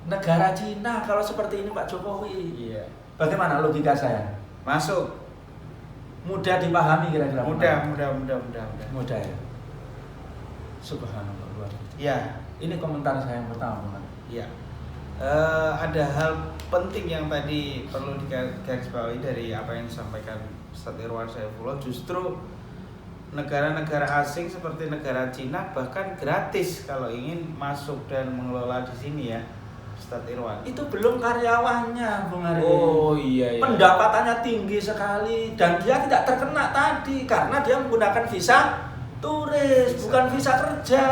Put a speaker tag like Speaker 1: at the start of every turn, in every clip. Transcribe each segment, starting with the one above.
Speaker 1: negara Cina kalau seperti ini Pak Jokowi.
Speaker 2: Iya.
Speaker 1: Bagaimana logika saya?
Speaker 2: Masuk.
Speaker 1: Mudah dipahami kira-kira?
Speaker 2: Mudah.
Speaker 1: Mudah ya. Subhanallah luar biasa.
Speaker 2: Ya.
Speaker 1: Ini komentar saya yang pertama, Bang.
Speaker 2: Iya. Ada hal penting yang tadi perlu digarisbawahi dari apa yang disampaikan Ustaz Irwan Saifullah. Justru negara-negara asing seperti negara Cina bahkan gratis kalau ingin masuk dan mengelola di sini ya, Ustaz Irwan.
Speaker 1: Itu belum karyawannya, Bung Ari.
Speaker 2: Oh iya.
Speaker 1: Pendapatannya tinggi sekali dan dia tidak terkena tadi karena dia menggunakan visa turis, bukan visa kerja.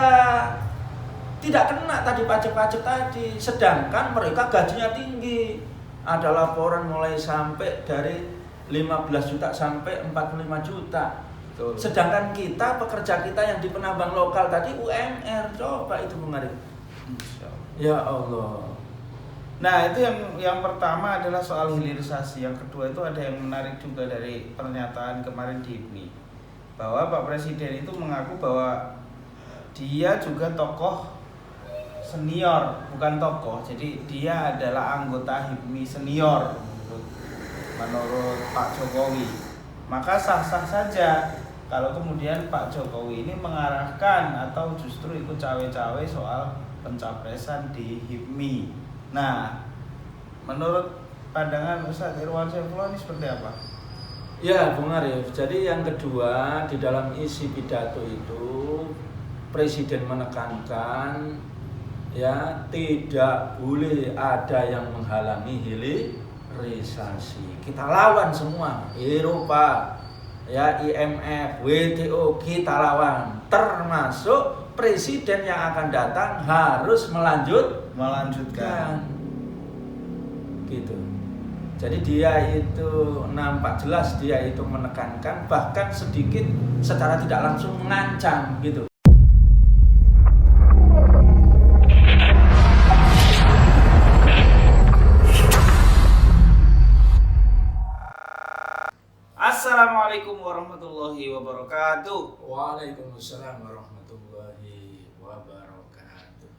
Speaker 1: Tidak kena tadi pajak-pajak tadi, sedangkan mereka gajinya tinggi. Ada laporan mulai sampai dari 15 juta sampai 45 juta.
Speaker 2: Betul.
Speaker 1: Sedangkan kita, pekerja kita yang di penambang lokal tadi UMR, coba itu Bung Arif. Ya Allah.
Speaker 2: Nah itu yang pertama adalah soal hilirisasi. Yang kedua itu ada yang menarik juga dari pernyataan kemarin di IPMI, bahwa Pak Presiden itu mengaku bahwa dia juga tokoh senior, bukan tokoh. Jadi dia adalah anggota HIPMI senior menurut Pak Jokowi. Maka sah-sah saja kalau kemudian Pak Jokowi ini mengarahkan atau justru ikut cawe-cawe soal pencapresan di HIPMI. Nah, menurut pandangan Ustaz Irwan Saifullah ini seperti apa?
Speaker 1: Ya Bung Arif, jadi yang kedua di dalam isi pidato itu Presiden menekankan ya tidak boleh ada yang menghalangi hilirisasi. Kita lawan semua, Eropa, ya IMF, WTO kita lawan, termasuk presiden yang akan datang harus melanjutkan. Gitu. Jadi dia itu nampak jelas dia itu menekankan, bahkan sedikit secara tidak langsung mengancam gitu.
Speaker 2: Assalamualaikum warahmatullahi wabarakatuh.
Speaker 1: Waalaikumsalam warahmatullahi wabarakatuh.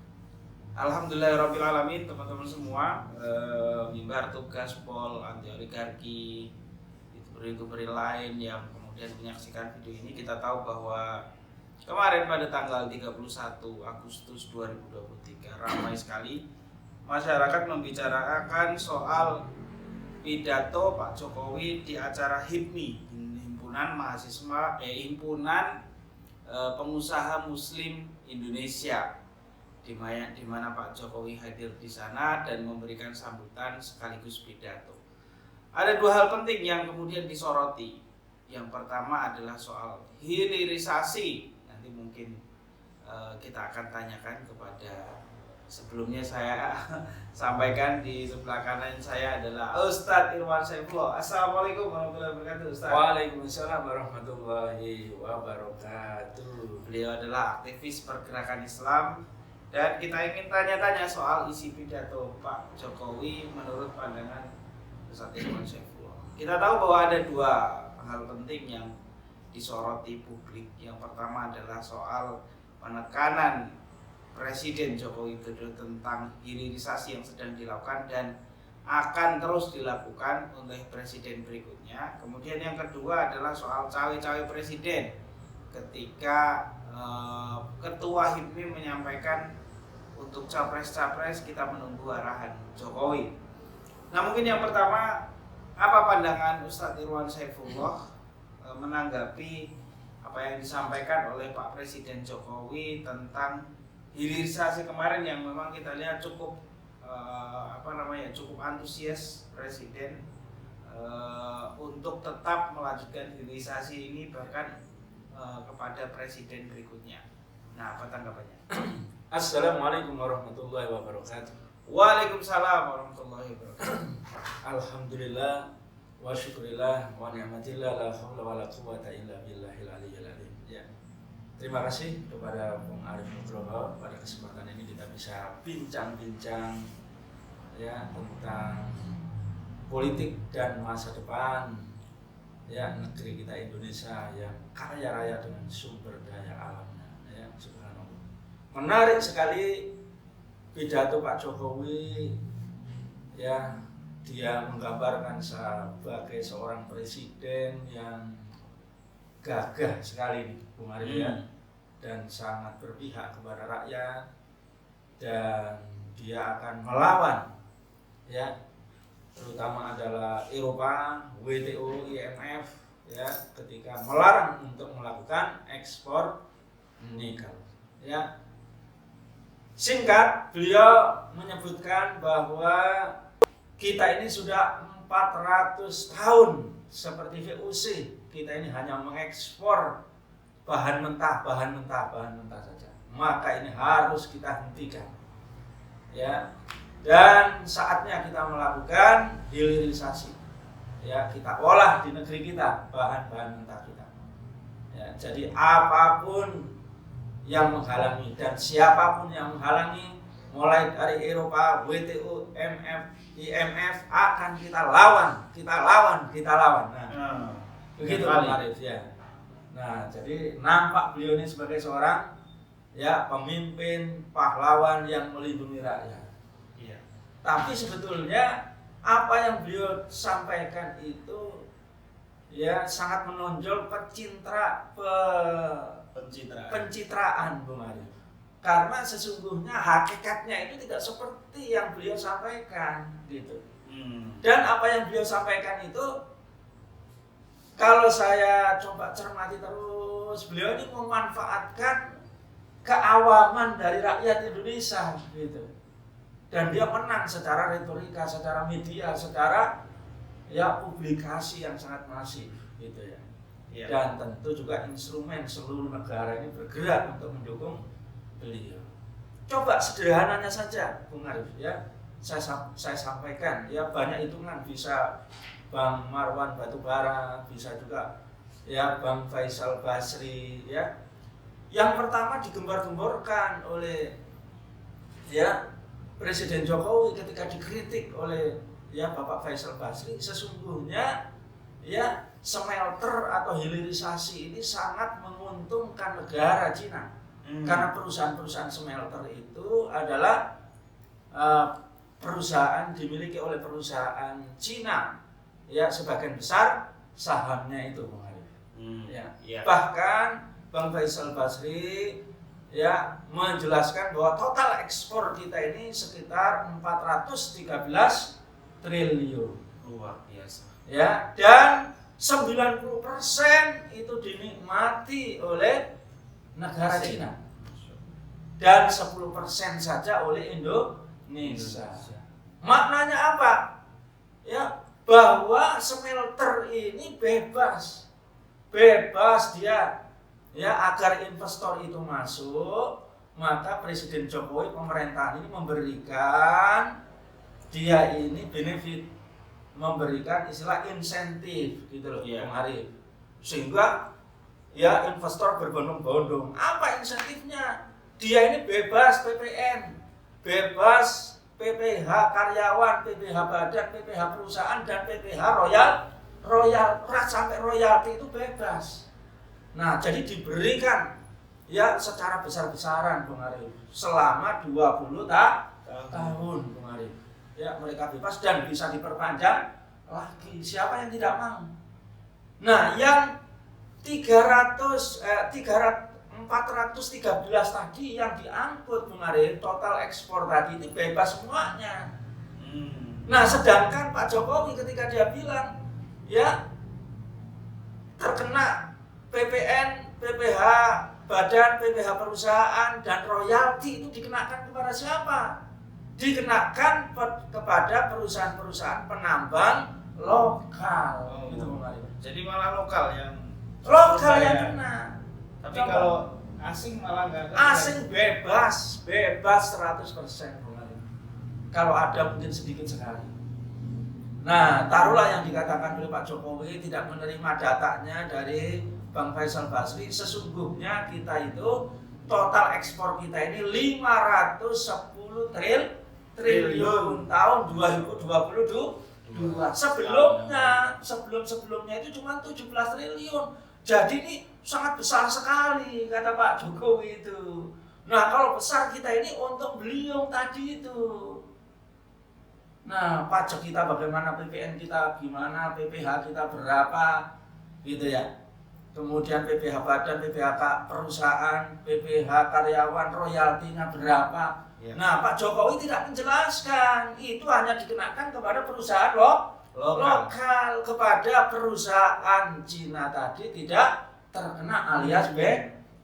Speaker 2: Alhamdulillahirabbil alamin, teman-teman semua. Mimbar tugas pol anti oligarki, youtuber lain yang kemudian menyaksikan video ini, kita tahu bahwa kemarin pada tanggal 31 Agustus 2023 ramai sekali masyarakat membicarakan soal pidato Pak Jokowi di acara HIPMI, himpunan pengusaha Muslim Indonesia, di mana Pak Jokowi hadir di sana dan memberikan sambutan sekaligus pidato. Ada dua hal penting yang kemudian disoroti. Yang pertama adalah soal hilirisasi. Nanti mungkin kita akan tanyakan kepada, sebelumnya saya sampaikan di sebelah kanan saya adalah Ustadz Irwan Saifullah. Assalamualaikum warahmatullahi wabarakatuh, Ustadz.
Speaker 1: Waalaikumsalam warahmatullahi wabarakatuh.
Speaker 2: Beliau adalah aktivis pergerakan Islam dan kita ingin tanya-tanya soal isi pidato Pak Jokowi menurut pandangan Ustadz Irwan Saifullah. Kita tahu bahwa ada dua hal penting yang disoroti publik. Yang pertama adalah soal penekanan Presiden Joko Widodo tentang hilirisasi yang sedang dilakukan dan akan terus dilakukan oleh presiden berikutnya. Kemudian yang kedua adalah soal cawe-cawe presiden ketika Ketua HIPMI menyampaikan untuk capres-capres kita menunggu arahan Jokowi. Nah mungkin yang pertama, apa pandangan Ustadz Irwan Saifullah menanggapi apa yang disampaikan oleh Pak Presiden Jokowi tentang hilirisasi kemarin yang memang kita lihat cukup cukup antusias presiden untuk tetap melanjutkan hilirisasi ini bahkan kepada presiden berikutnya. Nah, apa tanggapannya?
Speaker 1: Assalamualaikum warahmatullahi wabarakatuh.
Speaker 2: Waalaikumsalam warahmatullahi wabarakatuh.
Speaker 1: Alhamdulillah wa syukurillah wa ni'matillah la haula wala quwata illa billahil aliyyil azim. Ya. Terima kasih kepada Bung Arif Nugroho. Pada kesempatan ini kita bisa bincang-bincang ya tentang politik dan masa depan ya negeri kita Indonesia yang kaya raya dengan sumber daya alamnya ya, subhanallah. Menarik sekali pidato Pak Jokowi ya, dia menggambarkan sebagai seorang presiden yang gagah sekali nih Bung Arif ya, dan sangat berpihak kepada rakyat, dan dia akan melawan ya, terutama adalah Eropa, WTO, IMF ya, ketika melarang untuk melakukan ekspor nikel ya. Singkat, beliau menyebutkan bahwa kita ini sudah 400 tahun seperti VOC, kita ini hanya mengekspor bahan mentah saja. Maka ini harus kita hentikan ya. Dan saatnya kita melakukan hilirisasi ya, kita olah di negeri kita bahan-bahan mentah kita ya. Jadi apapun yang menghalangi dan siapapun yang menghalangi, mulai dari Eropa, WTO, IMF akan kita lawan. Nah, begitu Pak Arif ya. Nah, jadi nampak beliau ini sebagai seorang ya pemimpin pahlawan yang melindungi rakyat.
Speaker 2: Iya.
Speaker 1: Tapi sebetulnya apa yang beliau sampaikan itu ya sangat menonjol pencitraan Bung Arif. Karena sesungguhnya hakikatnya itu tidak seperti yang beliau sampaikan gitu. Dan apa yang beliau sampaikan itu, kalau saya coba cermati terus, beliau ini memanfaatkan keawaman dari rakyat Indonesia gitu. Dan dia menang secara retorika, secara media, secara ya publikasi yang sangat masif gitu ya.
Speaker 2: Ya.
Speaker 1: Dan tentu juga instrumen seluruh negara ini bergerak untuk mendukung beliau. Coba sederhananya saja Bung Arif ya, saya sampaikan ya, banyak hitungan, bisa Bang Marwan Batubara, bisa juga ya Bang Faisal Basri ya. Yang pertama digembar-gemborkan oleh ya Presiden Jokowi ketika dikritik oleh ya Bapak Faisal Basri, sesungguhnya ya smelter atau hilirisasi ini sangat menguntungkan negara Cina. Karena perusahaan-perusahaan smelter itu adalah perusahaan dimiliki oleh perusahaan Cina ya, sebagian besar sahamnya itu Bung Arif. Ya. Bahkan Bang Faisal Basri ya menjelaskan bahwa total ekspor kita ini sekitar 413 triliun.
Speaker 2: Luar biasa.
Speaker 1: Ya, dan 90% itu dinikmati oleh negara Cina. Dan 10% saja oleh Indonesia. Maknanya apa? Ya, bahwa smelter ini bebas dia ya, agar investor itu masuk, maka Presiden Jokowi, pemerintahan ini memberikan dia ini benefit, memberikan istilah insentif gitu loh Bung Arif. Sehingga ya investor berbondong-bondong. Apa insentifnya? Dia ini bebas PPN, bebas PPh karyawan, PPh badan, PPh perusahaan, dan PPh royal sampai royalti itu bebas. Nah, jadi diberikan ya secara besar-besaran Bung Arif selama 20 tahun Bung Arif. Ya, mereka bebas dan bisa diperpanjang lagi. Siapa yang tidak mau? Nah, yang 413 tadi yang diangkut Bung Arif, total ekspor tadi itu bebas semuanya. Nah, sedangkan Pak Jokowi ketika dia bilang ya terkena PPN, PPh badan, PPh perusahaan, dan royalti itu dikenakan kepada siapa? Dikenakan kepada perusahaan-perusahaan penambang lokal. Gitu Bung Arif.
Speaker 2: Jadi malah lokal yang
Speaker 1: kena.
Speaker 2: Tapi kalau asing malah nggak ada.
Speaker 1: Asing bebas 100% Bung Arif. Kalau ada mungkin sedikit sekali. Nah, taruhlah yang dikatakan oleh Pak Jokowi tidak menerima datanya dari Bang Faisal Basri, sesungguhnya kita itu total ekspor kita ini 510 triliun tahun 2022. Sebelumnya itu cuma 17 triliun. Jadi ini sangat besar sekali kata Pak Jokowi itu. Nah, kalau besar kita ini untung beliau tadi itu. Nah, pajak kita bagaimana, PPN kita gimana, PPH kita berapa, gitu ya. Kemudian PPH badan, PPH perusahaan, PPH karyawan, royaltinya berapa.
Speaker 2: Ya.
Speaker 1: Nah, Pak Jokowi tidak menjelaskan, itu hanya dikenakan kepada perusahaan lokal, kepada perusahaan Cina tadi tidak terkena alias B.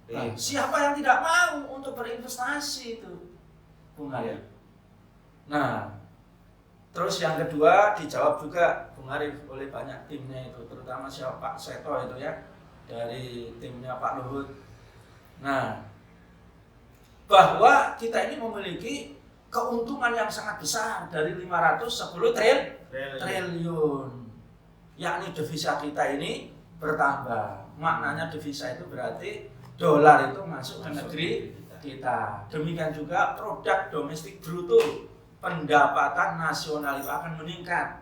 Speaker 1: Nah, siapa yang tidak mau untuk berinvestasi itu, Bung Arif? Nah, terus yang kedua dijawab juga Bung Arif oleh banyak timnya itu, terutama siapa Pak Seto itu ya, dari timnya Pak Luhut. Nah, bahwa kita ini memiliki keuntungan yang sangat besar dari 510 triliun, yakni devisa kita ini bertambah. Maknanya devisa itu berarti dolar itu masuk ke negeri kita. Demikian juga produk domestik bruto, pendapatan nasional itu akan meningkat.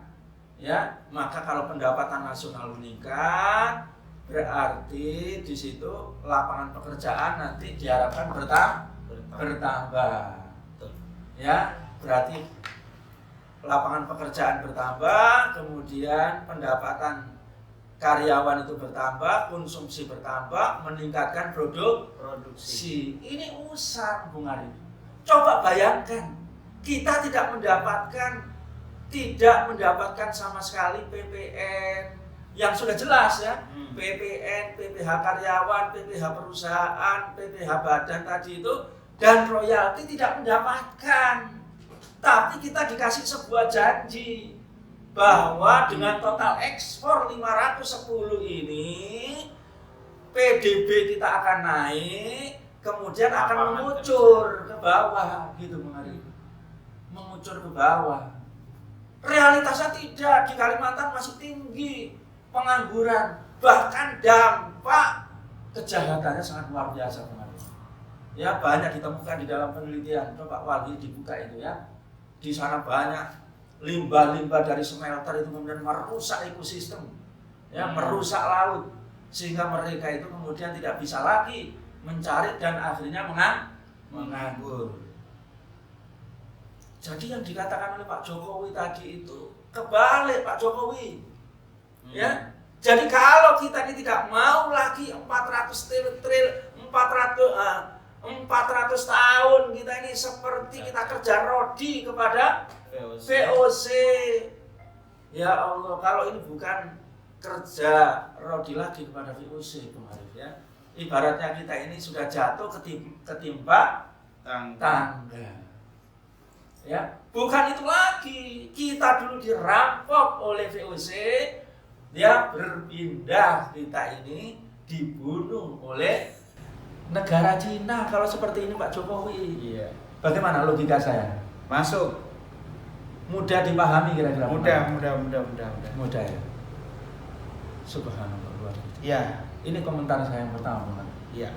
Speaker 1: Ya, maka kalau pendapatan nasional meningkat, berarti di situ lapangan pekerjaan nanti diharapkan bertambah. Ya, berarti lapangan pekerjaan bertambah, kemudian pendapatan karyawan itu bertambah, konsumsi bertambah, meningkatkan produksi. Ini usaha, Bung Arif. Coba bayangkan, kita tidak mendapatkan sama sekali PPN yang sudah jelas ya. PPN, PPH karyawan, PPH perusahaan, PPH badan tadi itu, dan royalti tidak mendapatkan. Tapi kita dikasih sebuah janji bahwa dengan total ekspor 510 ini PDB kita akan naik, kemudian akan mengucur ke bawah gitu, Bung Arif. Mengucur ke bawah. Realitasnya tidak, di Kalimantan masih tinggi pengangguran, bahkan dampak kejahatannya sangat luar biasa, Bung Arif. Ya, banyak ditemukan di dalam penelitian. Coba Wali dibuka itu ya. Di sana banyak limbah-limbah dari smelter itu kemudian merusak ekosistem, ya, merusak laut, sehingga mereka itu kemudian tidak bisa lagi mencari dan akhirnya menganggur. Jadi yang dikatakan oleh Pak Jokowi tadi itu kebalik, Pak Jokowi. Ya. Jadi kalau kita ini tidak mau lagi 400 tahun kita ini seperti kita kerja rodi kepada VOC. Ya Allah, kalau ini bukan kerja rodi lagi kepada VOC, Bung Arif ya. Ibaratnya kita ini sudah jatuh ketimpa tangga. Ya, bukan itu lagi. Kita dulu dirampok oleh VOC, dia berpindah, kita ini dibunuh oleh negara Cina. Kalau seperti ini Pak Jokowi,
Speaker 2: iya.
Speaker 1: Bagaimana logika saya?
Speaker 2: Masuk.
Speaker 1: Mudah dipahami kira-kira? Mudah ya. Subhanallah, luar biasa.
Speaker 2: Iya.
Speaker 1: Ini komentar saya yang pertama, Bang.
Speaker 2: Iya.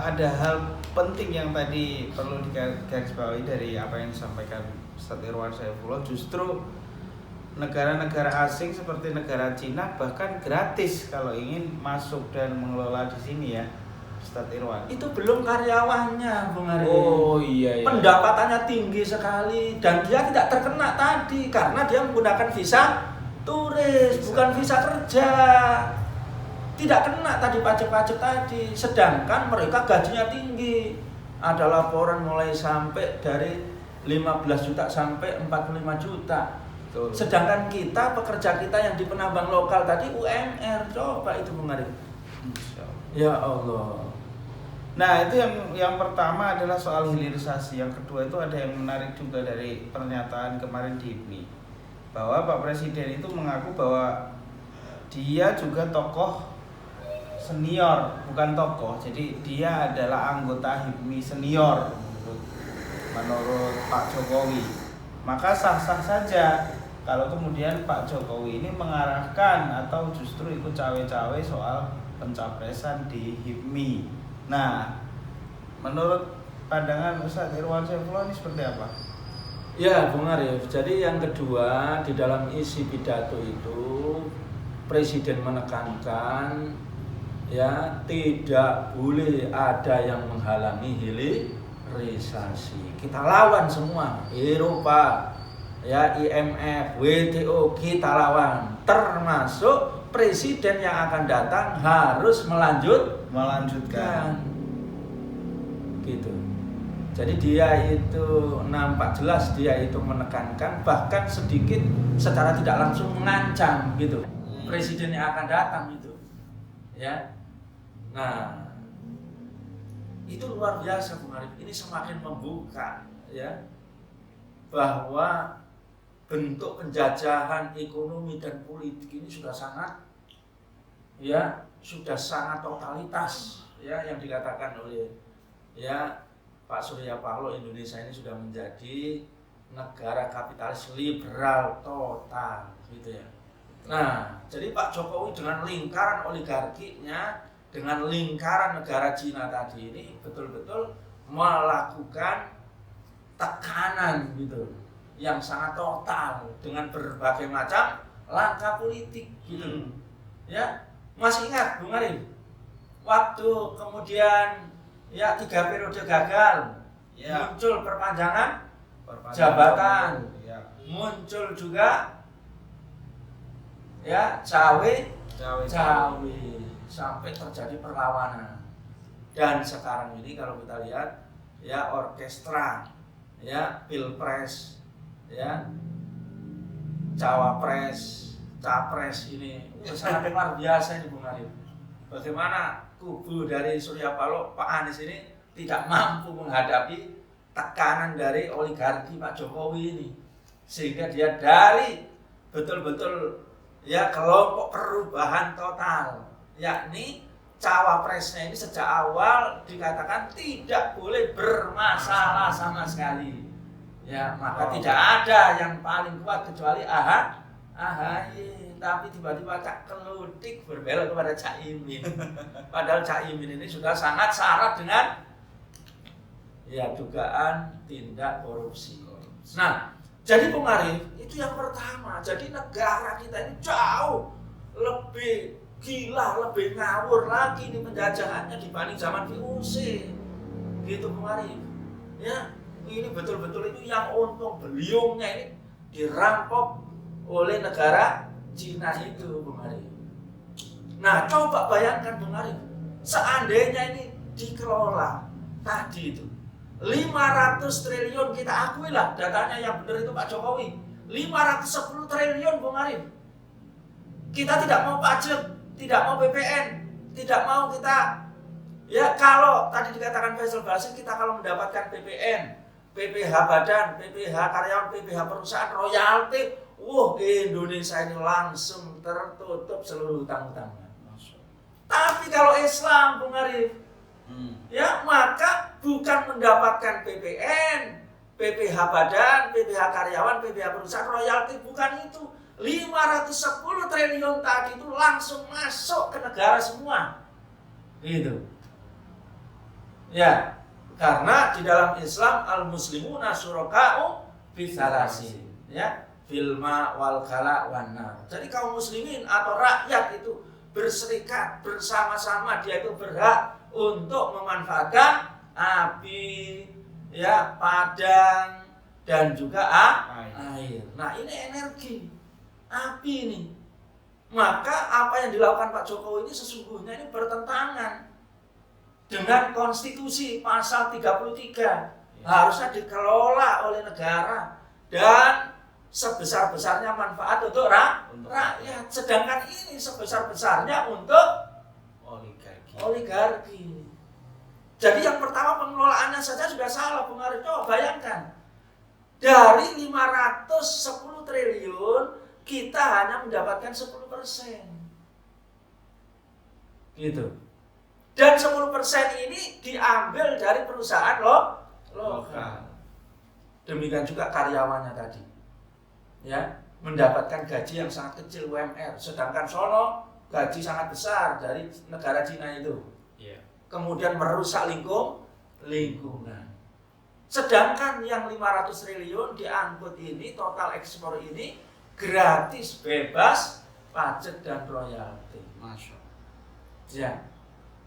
Speaker 2: Ada hal penting yang tadi perlu digarisbawahi dari apa yang disampaikan Ustaz Irwan Saifullah. Justru negara-negara asing seperti negara Cina bahkan gratis kalau ingin masuk dan mengelola di sini ya, Ustaz Irwan.
Speaker 1: Itu belum karyawannya, Bung Arif.
Speaker 2: Oh iya.
Speaker 1: Pendapatannya tinggi sekali dan dia tidak terkena tadi karena dia menggunakan visa turis, bukan visa kerja. Tidak kena tadi pajak-pajak tadi, sedangkan mereka gajinya tinggi. Ada laporan mulai sampai dari 15 juta sampai 45 juta.
Speaker 2: Betul.
Speaker 1: Sedangkan kita, pekerja kita yang di penambang lokal tadi UMR, coba itu Bung Arif. Ya Allah.
Speaker 2: Nah, itu yang pertama adalah soal hilirisasi. Yang kedua itu ada yang menarik juga dari pernyataan kemarin di HIPMI, bahwa Pak Presiden itu mengaku bahwa dia juga tokoh senior, bukan tokoh. Jadi dia adalah anggota HIPMI senior menurut Pak Jokowi. Maka sah-sah saja kalau kemudian Pak Jokowi ini mengarahkan atau justru ikut cawe-cawe soal pencapresan di HIPMI. Nah, menurut pandangan Ustaz Irwan Saifullah ini seperti apa?
Speaker 1: Ya, Bung Arif. Jadi yang kedua, di dalam isi pidato itu Presiden menekankan ya tidak boleh ada yang menghalangi hilirisasi. Kita lawan semua, Eropa, ya IMF, WTO kita lawan, termasuk presiden yang akan datang harus melanjutkan gitu. Jadi dia itu nampak jelas dia itu menekankan, bahkan sedikit secara tidak langsung mengancam gitu presiden yang akan datang itu, ya. Nah, itu luar biasa Bung Arif. Ini semakin membuka, ya, bahwa bentuk penjajahan ekonomi dan politik ini sudah sangat totalitas, ya, yang dikatakan oleh Pak Surya Paloh, Indonesia ini sudah menjadi negara kapitalis liberal total gitu ya. Nah, jadi Pak Jokowi dengan lingkaran oligarkinya, dengan lingkaran negara Cina tadi ini betul-betul melakukan tekanan gitu yang sangat total dengan berbagai macam langkah politik gitu. Ya, masih ingat Bung Arif? Waktu kemudian 3 periode gagal, muncul perpanjangan jabatan, muncul juga cawe sampai terjadi perlawanan. Dan sekarang ini kalau kita lihat orkestra, pilpres, cawapres, capres ini sangat luar biasa ini Bung Arif. Bagaimana kubu dari Surya Paloh, Pak Anies ini tidak mampu menghadapi tekanan dari oligarki Pak Jokowi ini, sehingga dia dari betul-betul kelompok perubahan total, yakni cawapresnya ini sejak awal dikatakan tidak boleh bermasalah sama sekali, maka tidak ada yang paling kuat kecuali AHY. Tapi tiba-tiba Cak Kelutik berbelok kepada Cak Imin. Padahal Cak Imin ini sudah sangat syarat dengan dugaan tindak korupsi. Nah, jadi Bung Arif, itu yang pertama. Jadi negara kita ini jauh lebih gila, lebih ngawur lagi di penjajahannya dibanding zaman VOC. Gitu Bung Arif. Ya, ini betul-betul itu yang untung beliungnya ini dirampok oleh negara Cina itu Bung Arif. Nah, coba bayangkan Bung Arif, seandainya ini dikelola tadi itu 500 triliun, kita akui lah datanya yang benar itu Pak Jokowi, 510 triliun Bung Arif. Kita tidak mau pajak, tidak mau BPN, tidak mau kita kalau tadi dikatakan Faisal Basri, kita kalau mendapatkan BPN, PPh badan, PPh karyawan, PPh perusahaan, royalti, Indonesia ini langsung tertutup seluruh utang-utangnya. Tapi kalau Islam Bung Arif, maka bukan mendapatkan BPN, PPh badan, PPh karyawan, PPh perusahaan, royalti, bukan itu. 510 triliun tadi itu langsung masuk ke negara semua. Gitu. Ya, karena di dalam Islam al-muslimuna syuraka'u bisalasin, filma wal kala wan nar. Jadi kaum muslimin atau rakyat itu berserikat bersama-sama, dia itu berhak untuk memanfaatkan api, padang, dan juga air. Nah, ini energi api ini. Maka apa yang dilakukan Pak Jokowi ini sesungguhnya ini bertentangan dengan konstitusi pasal 33. Harusnya dikelola oleh negara dan sebesar-besarnya manfaat untuk rakyat. Sedangkan ini sebesar-besarnya untuk oligarki. Jadi yang pertama pengelolaannya saja sudah salah Bung Arif. Coba bayangkan, dari 510 triliun kita hanya mendapatkan 10%. Gitu. Dan 10% ini diambil dari perusahaan lokal. Demikian juga karyawannya tadi. Mendapatkan gaji yang sangat kecil UMR, sedangkan sono gaji sangat besar dari negara Cina itu. Kemudian merusak lingkungan. Sedangkan yang 500 triliun diangkut ini, total ekspor ini gratis, bebas pajak dan royalti.
Speaker 2: Masya Allah.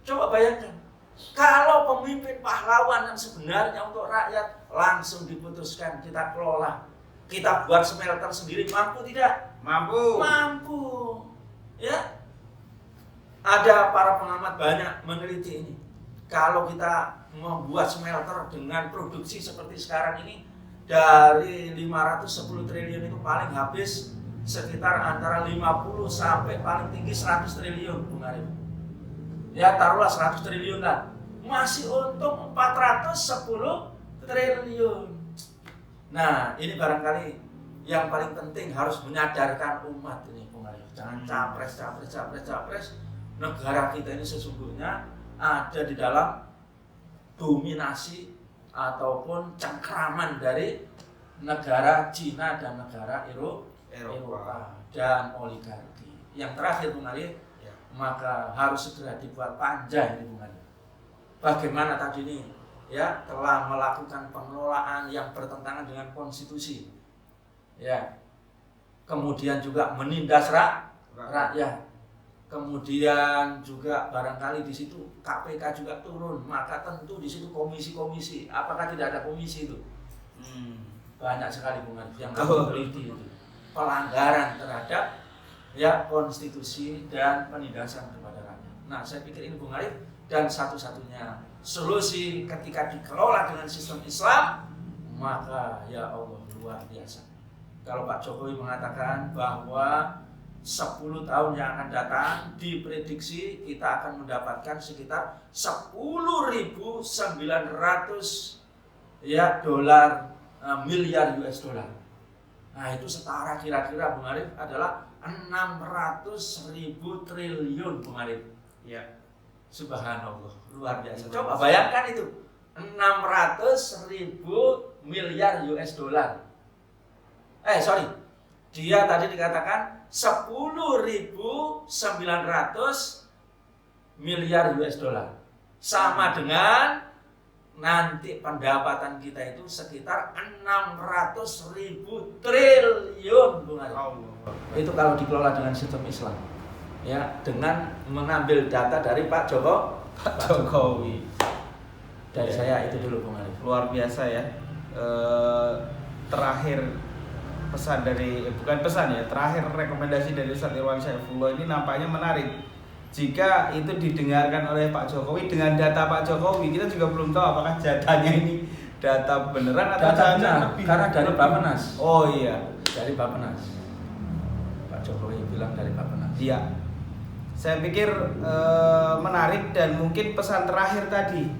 Speaker 1: Coba bayangkan, kalau pemimpin pahlawan yang sebenarnya untuk rakyat langsung diputuskan kita kelola, kita buat smelter sendiri, mampu tidak?
Speaker 2: Mampu.
Speaker 1: Mampu. Ya, ada para pengamat banyak meneliti ini. Kalau kita membuat smelter dengan produksi seperti sekarang ini, dari 510 triliun itu paling habis sekitar antara 50 sampai paling tinggi 100 triliun, Bung Arif. Ya, taruhlah 100 triliun lah. Masih untung 410 triliun. Nah, ini barangkali yang paling penting harus menyadarkan umat ini, Bung Arif. Jangan capres. Negara kita ini sesungguhnya ada di dalam dominasi ataupun cengkraman dari negara Cina dan negara Eropa dan oligarki. Yang terakhir, Bung Arif, maka harus segera dibuat panja ini, Bung Arif. Bagaimana tadi ini ya telah melakukan pengelolaan yang bertentangan dengan konstitusi, ya, kemudian juga menindas rakyat, kemudian juga barangkali di situ KPK juga turun, maka tentu di situ komisi-komisi. Apakah tidak ada komisi itu? Banyak sekali, Bung Arif, yang teliti itu pelanggaran terhadap ya konstitusi dan penindasan kepada rakyat. Nah, saya pikir ini, Bung Arif, dan satu-satunya solusi ketika dikelola dengan sistem Islam, maka ya Allah luar biasa. Kalau Pak Jokowi mengatakan bahwa 10 tahun yang akan datang diprediksi kita akan mendapatkan sekitar 10.900 ya miliar US dollar. Nah, itu setara kira-kira, Bung Arif, adalah 600.000 triliun, Bung Arif.
Speaker 2: Ya.
Speaker 1: Subhanallah, luar biasa. Coba bayangkan itu, 600.000 miliar US dollar. Dia tadi dikatakan 10.900 miliar US dollar. Sama dengan nanti pendapatan kita itu sekitar 600.000 triliun, Bung Arif. Itu kalau dikelola dengan sistem Islam. Ya, dengan mengambil data dari Pak Jokowi. Dari saya itu dulu, Bung Arif.
Speaker 2: Luar biasa ya. Terakhir pesan dari terakhir rekomendasi dari Ustadz Irwan Saifullah ini nampaknya menarik. Jika itu didengarkan oleh Pak Jokowi dengan data Pak Jokowi, kita juga belum tahu apakah datanya ini data beneran atau
Speaker 1: data lebih. Karena dari Bappenas.
Speaker 2: Oh iya,
Speaker 1: dari Bappenas. Pak Jokowi bilang dari Bappenas.
Speaker 2: Iya. Saya pikir menarik, dan mungkin pesan terakhir tadi,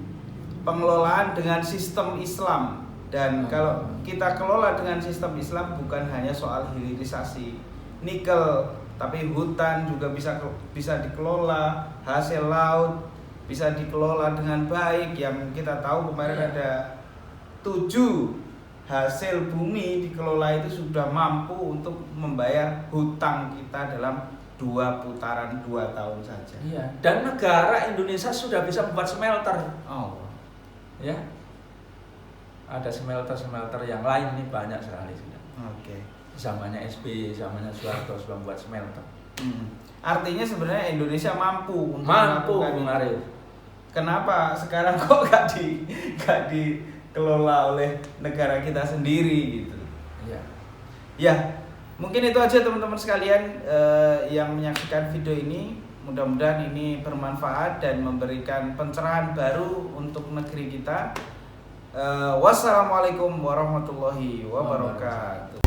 Speaker 2: pengelolaan dengan sistem Islam. Dan kalau kita kelola dengan sistem Islam, bukan hanya soal hilirisasi nikel, tapi hutan juga bisa dikelola, hasil laut bisa dikelola dengan baik. Yang kita tahu kemarin ada 7 hasil bumi dikelola itu sudah mampu untuk membayar hutang kita dalam 2 putaran 2 tahun saja.
Speaker 1: Iya. Dan negara Indonesia sudah bisa membuat smelter.
Speaker 2: Oh,
Speaker 1: ya. Ada smelter yang lain ini banyak sekali sudah.
Speaker 2: Oke.
Speaker 1: Zamannya SBY, zamannya Soeharto sudah membuat smelter.
Speaker 2: Artinya sebenarnya Indonesia mampu untuk
Speaker 1: Bung Arif.
Speaker 2: Kenapa sekarang kok gak dikelola oleh negara kita sendiri gitu?
Speaker 1: Iya.
Speaker 2: Ya. Mungkin itu aja teman-teman sekalian yang menyaksikan video ini. Mudah-mudahan ini bermanfaat dan memberikan pencerahan baru untuk negeri kita. Wassalamualaikum warahmatullahi wabarakatuh.